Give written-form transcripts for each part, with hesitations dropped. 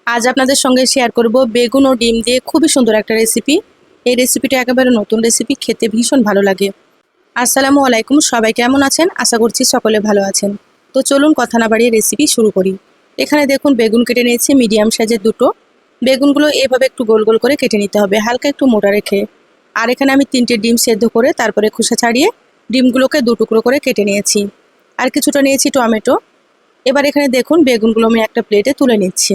আজ আপনাদের সঙ্গে শেয়ার করব বেগুন ও ডিম দিয়ে খুবই সুন্দর একটা রেসিপি। এই রেসিপিটা একেবারে নতুন রেসিপি, খেতে ভীষণ ভালো লাগে। আসসালামু আলাইকুম, সবাই কেমন আছেন? আশা করছি সকলে ভালো আছেন। তো চলুন কথা না বাড়িয়ে রেসিপি শুরু করি। এখানে দেখুন বেগুন কেটে নিয়েছি মিডিয়াম সাইজের দুটো। বেগুনগুলো এভাবে একটু গোল গোল করে কেটে নিতে হবে, হালকা একটু মোটা রেখে। আর এখানে আমি 3টে ডিম সেদ্ধ করে তারপরে খোসা ছাড়িয়ে ডিমগুলোকে 2 টুকরো করে কেটে নিয়েছি। আর কিছুটা নিয়েছি টমেটো। এবার এখানে দেখুন বেগুনগুলো আমি একটা প্লেটে তুলে নিচ্ছি।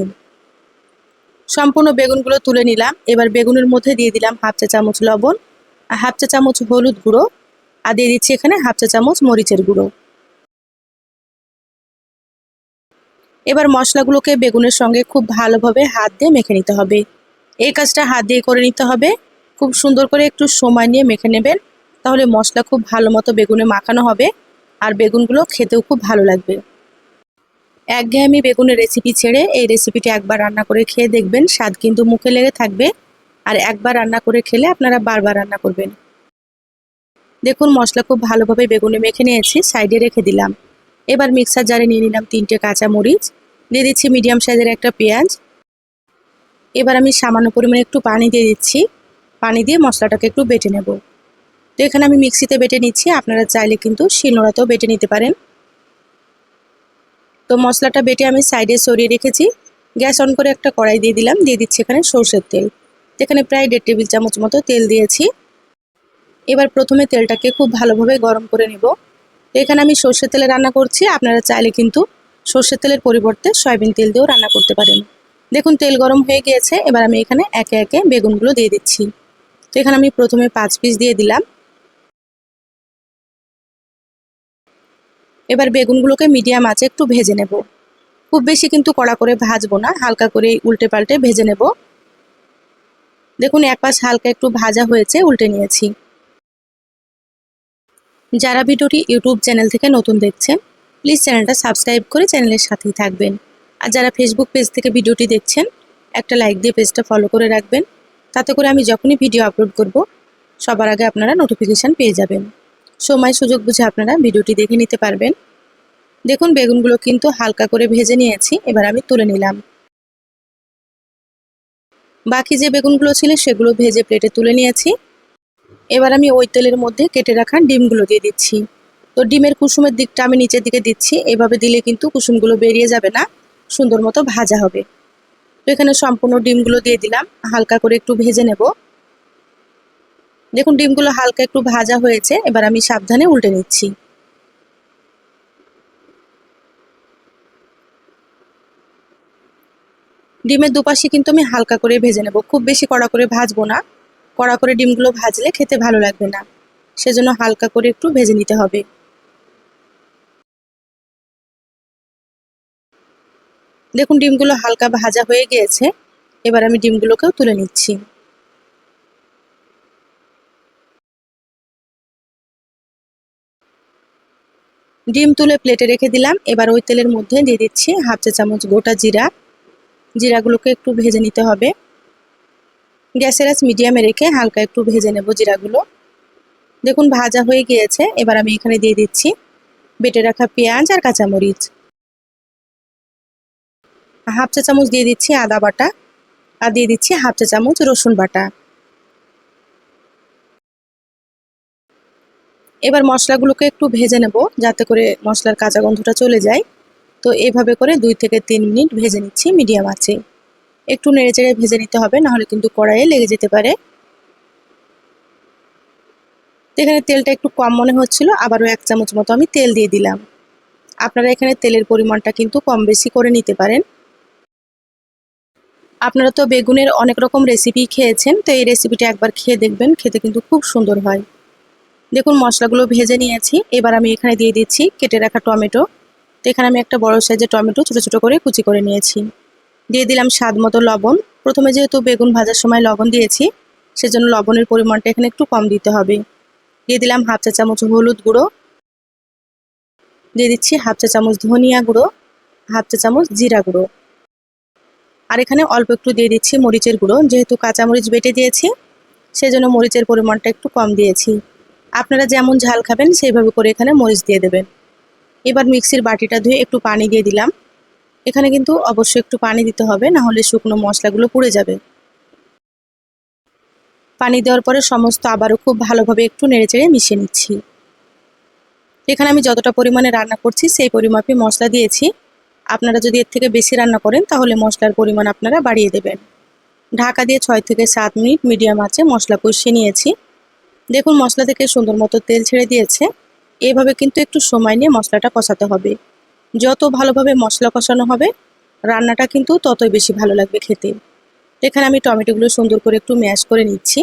সম্পূর্ণ বেগুনগুলো তুলে নিলাম। এবার বেগুনের মধ্যে দিয়ে দিলাম হাফ চা চামচ লবণ, আর হাফ চা চামচ হলুদ গুঁড়ো, আর দিয়ে দিচ্ছি এখানে হাফ চা চামচ মরিচের গুঁড়ো। এবার মশলাগুলোকে বেগুনের সঙ্গে খুব ভালোভাবে হাত দিয়ে মেখে নিতে হবে। এই কাজটা হাত দিয়ে করে নিতে হবে। খুব সুন্দর করে একটু সময় নিয়ে মেখে নেবেন, তাহলে মশলা খুব ভালো মতো বেগুনে মাখানো হবে, আর বেগুনগুলো খেতেও খুব ভালো লাগবে। একঘেয়েমি বেগুনের রেসিপি ছেড়ে এই রেসিপিটি একবার রান্না করে খেয়ে দেখবেন, স্বাদ কিন্তু মুখে লেগে থাকবে। আর একবার রান্না করে খেলে আপনারা বারবার রান্না করবেন। দেখুন মশলা খুব ভালোভাবে বেগুনে মেখে নিয়েছি, সাইডে রেখে দিলাম। এবার মিক্সার জারে নিয়ে নিলাম 3টে কাঁচা মরিচ, দিয়ে দিচ্ছি মিডিয়াম সাইজের একটা পেঁয়াজ। এবার আমি সামান্য পরিমাণে একটু পানি দিয়ে দিচ্ছি। পানি দিয়ে মশলাটাকে একটু বেটে নেব। তো এখানে আমি মিক্সিতে বেটে নিচ্ছি, আপনারা চাইলে কিন্তু শিলনোড়াতেও বেটে নিতে পারেন। তো মশলাটা বেটে আমি সাইডে সরিয়ে রেখেছি। গ্যাস অন করে একটা কড়াই দিয়ে দিলাম, দিয়ে দিচ্ছি এখানে সর্ষের তেল। এখানে প্রায় 1.5 টেবিল চামচ মতো তেল দিয়েছি। এবার প্রথমে তেলটাকে খুব ভালোভাবে গরম করে নেব। তো এখানে আমি সর্ষের তেলে রান্না করছি, আপনারা চাইলে কিন্তু সর্ষের তেলের পরিবর্তে সয়াবিন তেল দিয়েও রান্না করতে পারেন। দেখুন তেল গরম হয়ে গিয়েছে, এবার আমি এখানে একে একে বেগুনগুলো দিয়ে দিচ্ছি। তো এখানে আমি প্রথমে 5 পিস দিয়ে দিলাম। এবার বেগুনগুলোকে মিডিয়াম আঁচে একটু ভেজে নেব। খুব বেশি কিন্তু কড়া করে ভাজবো না, হালকা করে উল্টে পাল্টে ভেজে নেব। দেখুন এক পাশ হালকা একটু ভাজা হয়েছে, উল্টে নিয়েছি। যারা ভিডিওটি ইউটিউব চ্যানেল থেকে নতুন দেখছেন, প্লিজ চ্যানেলটা সাবস্ক্রাইব করে চ্যানেলের সাথেই থাকবেন। আর যারা ফেসবুক পেজ থেকে ভিডিওটি দেখছেন, একটা লাইক দিয়ে পেজটা ফলো করে রাখবেন। তাতে করে আমি যখনই ভিডিও আপলোড করব, সবার আগে আপনারা নোটিফিকেশান পেয়ে যাবেন। সময় সুযোগ বুঝে আপনারা ভিডিওটি দেখে নিতে পারবেন। দেখুন বেগুনগুলো কিন্তু হালকা করে ভেজে নিয়েছি, এবার আমি তুলে নিলাম। বাকি যে বেগুনগুলো ছিল সেগুলো ভেজে প্লেটে তুলে নিয়েছি। এবার আমি ওই তেলের মধ্যে কেটে রাখা ডিমগুলো দিয়ে দিচ্ছি। তো ডিমের কুসুমের দিকটা আমি নিচের দিকে দিচ্ছি, এভাবে দিলে কিন্তু কুসুমগুলো বেরিয়ে যাবে না, সুন্দর মতো ভাজা হবে। তো এখানে সম্পূর্ণ ডিমগুলো দিয়ে দিলাম, হালকা করে একটু ভেজে নেব। দেখুন ডিমগুলো হালকা একটু ভাজা হয়েছে, এবার আমি সাবধানে উল্টে নিচ্ছি। ডিমের দুপাশে কিন্তু আমি হালকা করে ভেজে নেব, খুব বেশি কড়া করে ভাজবো না। কড়া করে ডিমগুলো ভাজলে খেতে ভালো লাগবে না, সেজন্য হালকা করে একটু ভেজে নিতে হবে। দেখুন ডিমগুলো হালকা ভাজা হয়ে গিয়েছে, এবার আমি ডিমগুলোকেও তুলে নিচ্ছি। ডিম তুলে প্লেটে রেখে দিলাম। এবার ওই তেলের মধ্যে দিয়ে দিচ্ছি হাফ চা চামচ গোটা জিরা। জিরাগুলোকে একটু ভেজে নিতে হবে। গ্যাসের আঁচ মিডিয়ামে রেখে হালকা একটু ভেজে নেব জিরাগুলো। দেখুন ভাজা হয়ে গিয়েছে, এবার আমি এখানে দিয়ে দিচ্ছি বেটে রাখা পেঁয়াজ আর কাঁচামরিচ। হাফ চা চামচ দিয়ে দিচ্ছি আদা বাটা, আর দিয়ে দিচ্ছি হাফ চা চামচ রসুন বাটা। এবার মশলাগুলোকে একটু ভেজে নেব, যাতে করে মশলার কাঁচা গন্ধটা চলে যায়। তো এইভাবে করে 2 থেকে 3 মিনিট ভেজে নিচ্ছি মিডিয়াম আঁচে। একটু নেড়েচেড়ে ভেজে নিতে হবে, নাহলে কিন্তু কড়াইয়ে লেগে যেতে পারে। তো এখানে তেলটা একটু কম মনে হচ্ছিল, আবারও 1 চামচ মতো আমি তেল দিয়ে দিলাম। আপনারা এখানে তেলের পরিমাণটা কিন্তু কম বেশি করে নিতে পারেন। আপনারা তো বেগুনের অনেক রকম রেসিপি খেয়েছেন, তো এই রেসিপিটা একবার খেয়ে দেখবেন, খেতে কিন্তু খুব সুন্দর হয়। দেখুন মশলাগুলো ভেজে নিয়েছি, এবার আমি এখানে দিয়ে দিচ্ছি কেটে রাখা টমেটো। তো এখানে আমি একটা বড় সাইজের টমেটো ছোটো ছোটো করে কুচি করে নিয়েছি। দিয়ে দিলাম স্বাদ মতো লবণ। প্রথমে যেহেতু বেগুন ভাজার সময় লবণ দিয়েছি, সেজন্য লবণের পরিমাণটা এখানে একটু কম দিতে হবে। দিয়ে দিলাম হাফ চা চামচ হলুদ গুঁড়ো, দিয়ে দিচ্ছি হাফ চা চামচ ধনিয়া গুঁড়ো, হাফ চা চামচ জিরা গুঁড়ো। আর এখানে অল্প একটু দিয়ে দিচ্ছি মরিচের গুঁড়ো, যেহেতু কাঁচামরিচ বেটে দিয়েছি, সেজন্য মরিচের পরিমাণটা একটু কম দিয়েছি। আপনারা যেমন ঝাল খাবেন সেইভাবে করে এখানে মরিচ দিয়ে দেবেন। এবার মিক্সির বাটিটা ধুয়ে একটু পানি দিয়ে দিলাম। এখানে কিন্তু অবশ্যই একটু পানি দিতে হবে, না হলে শুকনো মশলাগুলো পুড়ে যাবে। পানি দেওয়ার পরে সমস্ত আবারও খুব ভালোভাবে একটু নেড়েচেড়ে মিশিয়ে নিচ্ছি। এখানে আমি যতটা পরিমাণে রান্না করছি সেই পরিমাপে মশলা দিয়েছি। আপনারা যদি এর থেকে বেশি রান্না করেন তাহলে মশলার পরিমাণ আপনারা বাড়িয়ে দেবেন। ঢাকা দিয়ে 6 থেকে 7 মিনিট মিডিয়াম আঁচে মশলা কষিয়ে নিয়েছি। দেখুন মশলা থেকে সুন্দর মতো তেল ছেড়ে দিয়েছে। এইভাবে কিন্তু একটু সময় নিয়ে মশলাটা কষাতে হবে। যত ভালোভাবে মশলা কষানো হবে রান্নাটা কিন্তু ততই বেশি ভালো লাগবে খেতে। এখানে আমি টমেটোগুলো সুন্দর করে একটু ম্যাশ করে নিচ্ছি।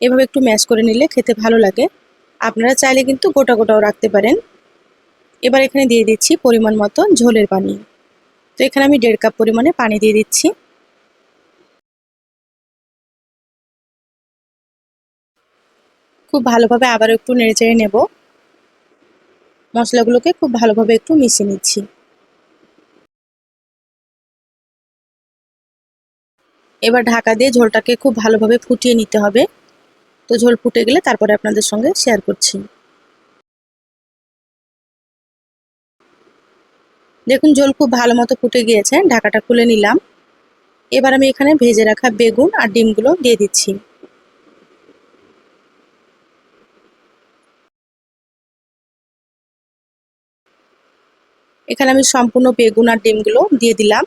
এভাবে একটু ম্যাশ করে নিলে খেতে ভালো লাগে। আপনারা চাইলে কিন্তু গোটা গোটাও রাখতে পারেন। এবার এখানে দিয়ে দিচ্ছি পরিমাণ মতো ঝোলের পানি। তো এখানে আমি 1.5 কাপ পরিমাণে পানি দিয়ে দিচ্ছি। খুব ভালোভাবে আবারও একটু নেড়েচেড়ে নেব। মশলাগুলোকে খুব ভালোভাবে একটু মিশিয়ে নিচ্ছি। এবার ঢাকা দিয়ে ঝোলটাকে খুব ভালোভাবে ফুটিয়ে নিতে হবে। তো ঝোল ফুটে গেলে তারপরে আপনাদের সঙ্গে শেয়ার করছি। দেখুন ঝোল খুব ভালো মতো ফুটে গিয়েছে, ঢাকাটা খুলে নিলাম। এবার আমি এখানে ভেজে রাখা বেগুন আর ডিমগুলো দিয়ে দিচ্ছি। এখানে আমি সম্পূর্ণ বেগুন আর ডিমগুলো দিয়ে দিলাম।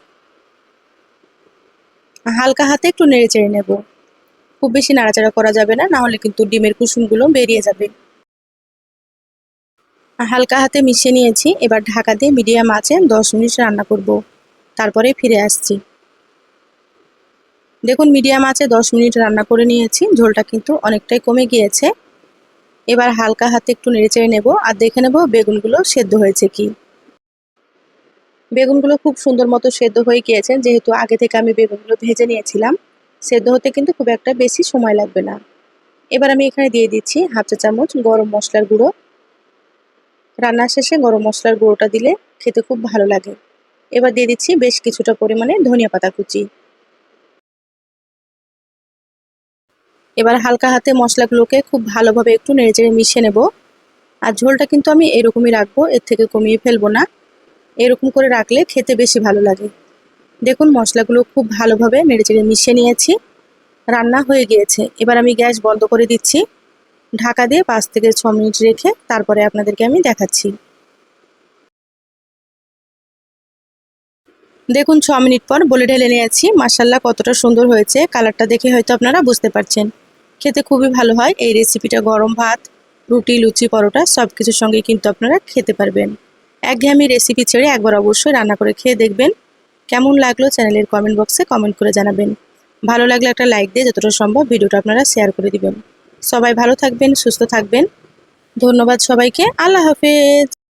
হালকা হাতে একটু নেড়েচেড়ে নেব। খুব বেশি নাড়াচাড়া করা যাবে না, না হলে কিন্তু ডিমের কুসুমগুলো বেরিয়ে যাবে। হালকা হাতে মিশিয়ে নিয়েছি। এবার ঢাকা দিয়ে মিডিয়াম আঁচে 10 মিনিট রান্না করব। তারপরে ফিরে আসছি। দেখুন মিডিয়াম আঁচে 10 মিনিট রান্না করে নিয়েছি। ঝোলটা কিন্তু অনেকটাই কমে গিয়েছে। এবার হালকা হাতে একটু নেড়েচেড়ে নেব আর দেখে নেব বেগুনগুলো সেদ্ধ হয়েছে কি। বেগুনগুলো খুব সুন্দর মতো সেদ্ধ হয়ে গিয়েছে, যেহেতু আগে থেকে আমি বেগুনগুলো ভেজে নিয়েছিলাম। সেদ্ধ হতে কিন্তু খুব একটা বেশি সময় লাগবে না। এবার আমি এখানে দিয়ে দিচ্ছি হাফ চা চামচ গরম মশলার গুঁড়ো। রান্নার শেষে গরম মশলার গুঁড়োটা দিলে খেতে খুব ভালো লাগে। এবার দিয়ে দিচ্ছি বেশ কিছুটা পরিমাণে ধনিয়া পাতা কুচি। এবার হালকা হাতে মশলাগুলোকে খুব ভালোভাবে একটু নেড়েচেড়ে মিশিয়ে নেব। আর ঝোলটা কিন্তু আমি এরকমই রাখবো, এর থেকে কমিয়ে ফেলবো না। এরকম করে রাখলে খেতে বেশি ভালো লাগে। দেখুন মশলাগুলো খুব ভালোভাবে নেড়েচেড়ে মিশিয়ে নিয়েছি। রান্না হয়ে গিয়েছে। এবার আমি গ্যাস বন্ধ করে দিচ্ছি। ঢাকা দিয়ে 5 থেকে 6 মিনিট রেখে তারপরে আপনাদেরকে আমি দেখাচ্ছি। দেখুন 6 মিনিট পর বলে ঢেলে নিয়েছি। মাশাআল্লাহ কতটা সুন্দর হয়েছে। কালারটা দেখে হয়তো আপনারা বুঝতে পারছেন। খেতে খুবই ভালো হয়। এই রেসিপিটা গরম ভাত, রুটি, লুচি, পরোটা সব কিছুর সঙ্গে কিন্তু আপনারা খেতে পারবেন। একঘেয়েমি রেসিপি ছেড়ে একবার অবশ্যই রান্না করে খেয়ে দেখবেন। কেমন লাগলো চ্যানেলের কমেন্ট বক্সে কমেন্ট করে জানাবেন। ভালো লাগলে একটা লাইক দিয়ে যতটা সম্ভব ভিডিওটা আপনারা শেয়ার করে দিবেন। সবাই ভালো থাকবেন, সুস্থ থাকবেন। ধন্যবাদ সবাইকে। আল্লাহ হাফেজ।